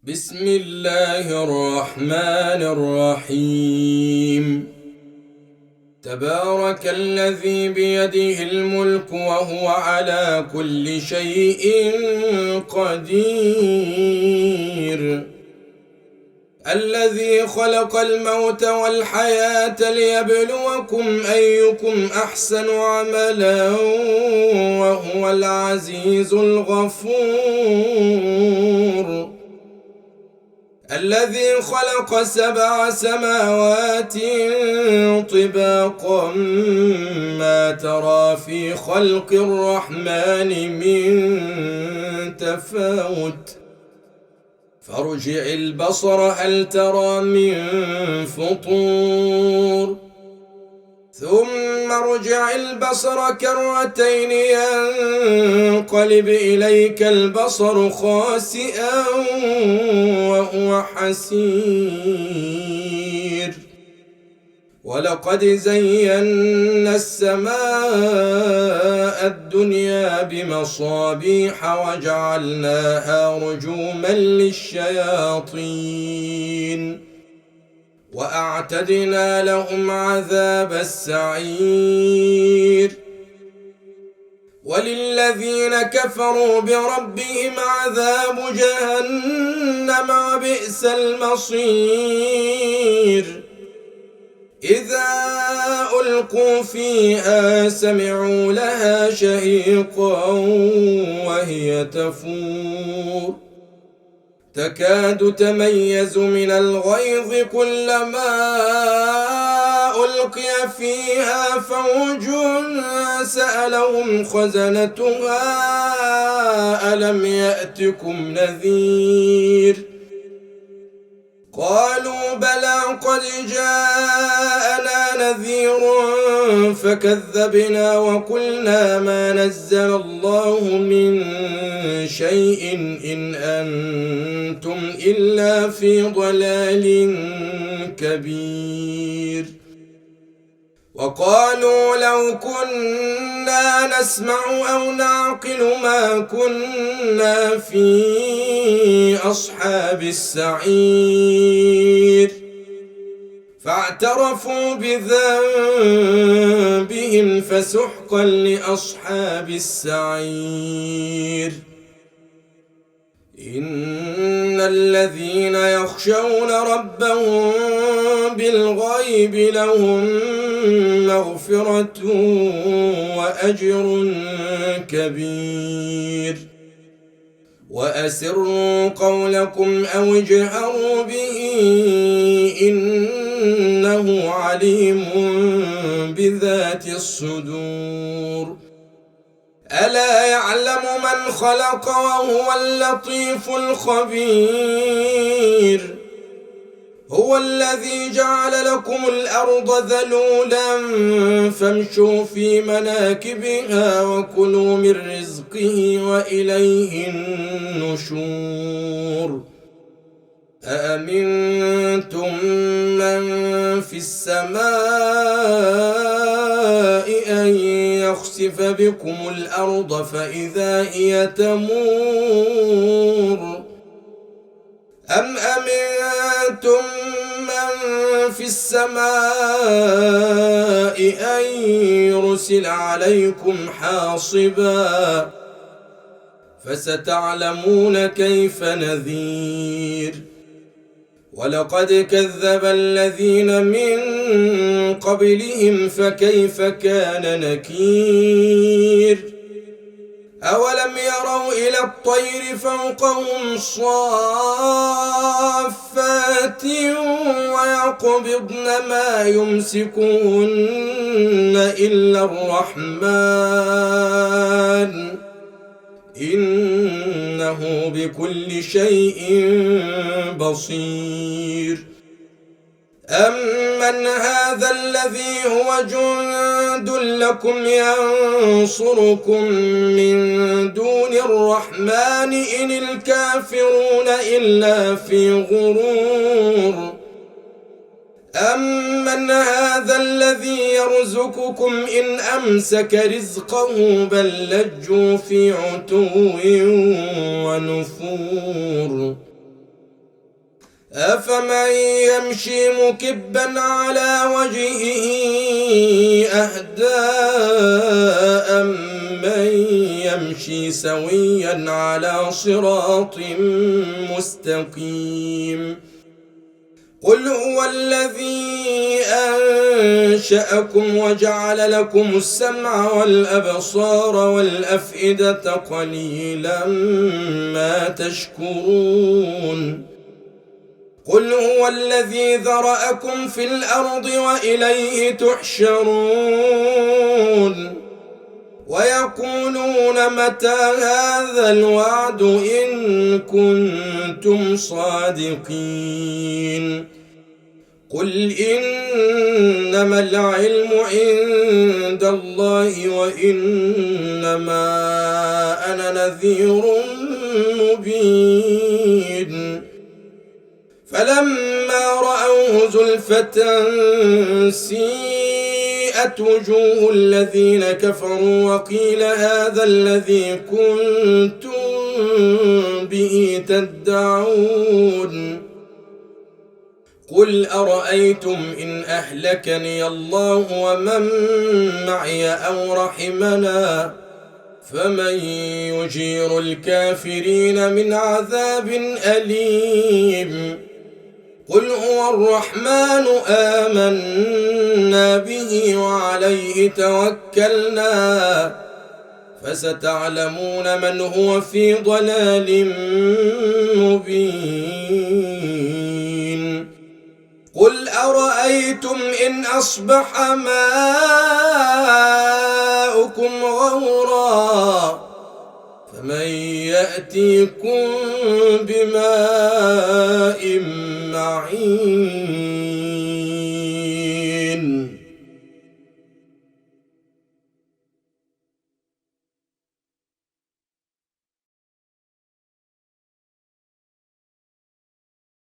بسم الله الرحمن الرحيم. تبارك الذي بيده الملك وهو على كل شيء قدير، الذي خلق الموت والحياة ليبلوكم أيكم أحسن عملا وهو العزيز الغفور، الذي خلق 7 سماوات طباقا ما ترى في خلق الرحمن من تفاوت، فارجع البصر هل ترى من فطور، ثم ارجع البصر كرتين ينقلب إليك البصر خاسئا وهو حسير، ولقد زينا السماء الدنيا بمصابيح وجعلناها رجوما للشياطين وأعتدنا لهم عذاب السعير، وللذين كفروا بربهم عذاب جهنم وبئس المصير، إذا ألقوا فيها سمعوا لها شهيقا وهي تفور، تكاد تميز من الغيظ كلما ألقي فيها فوج سألهم خزنتها ألم يأتكم نذير، قالوا بلى قد جاءنا نذير فكذبنا وقلنا ما نزل الله من شيء إن أنتم إلا في ضلال كبير، وقالوا لو كنا نسمع أو نعقل ما كنا في أصحاب السعير، فاعترفوا بذنبهم فسحقا لأصحاب السعير. إن الذين يخشون ربهم بالغيب لهم مغفرة وأجر كبير، وأسروا قولكم أو اجهروا به إنه عليم بذات الصدور، ألا يعلم من خلق وهو اللطيف الخبير، هو الذي جعل لكم الأرض ذلولا فامشوا في مناكبها وكلوا من رزقه وإليه النشور، أأمنتم من في السماء أن يخسف بكم الأرض فإذا هي تمور، أم أمنتم من في السماء أن يرسل عليكم حاصبا فستعلمون كيف نذير، ولقد كذب الذين من قبلهم فكيف كان نكير، أولم يروا إلى الطير فوقهم صافات ويقبضن ما يمسكهن إلا الرحمن إنه بكل شيء بصير، أمن هذا الذي هو جند لكم ينصركم من دون الرحمن إن الكافرون إلا في غرور، أمن هذا الذي يرزقكم إن أمسك رزقه بل لجوا في عتو ونفور، أفمن يمشي مكبا على وجهه أهدى أمن يمشي سويا على صراط مستقيم قل هو الذي أنشأكم وجعل لكم السمع والأبصار والأفئدة قليلا ما تشكرون قل هو الذي ذرأكم في الأرض وإليه تحشرون ويقولون متى هذا الوعد إن كنتم صادقين قل إنما العلم عند الله وإنما أنا نذير مبين فلما رأوه زلفة سيئت وجوه الذين كفروا وقيل هذا الذي كنتم به تدعون قل أرأيتم إن أهلكني الله ومن معي أو رحمنا فمن يجير الكافرين من عذاب أليم قل هو الرحمن آمنا به وعليه توكلنا فستعلمون من هو في ضلال مبين قل أرأيتم إن أصبح ماؤكم غورا فمن يأتيكم بماء معين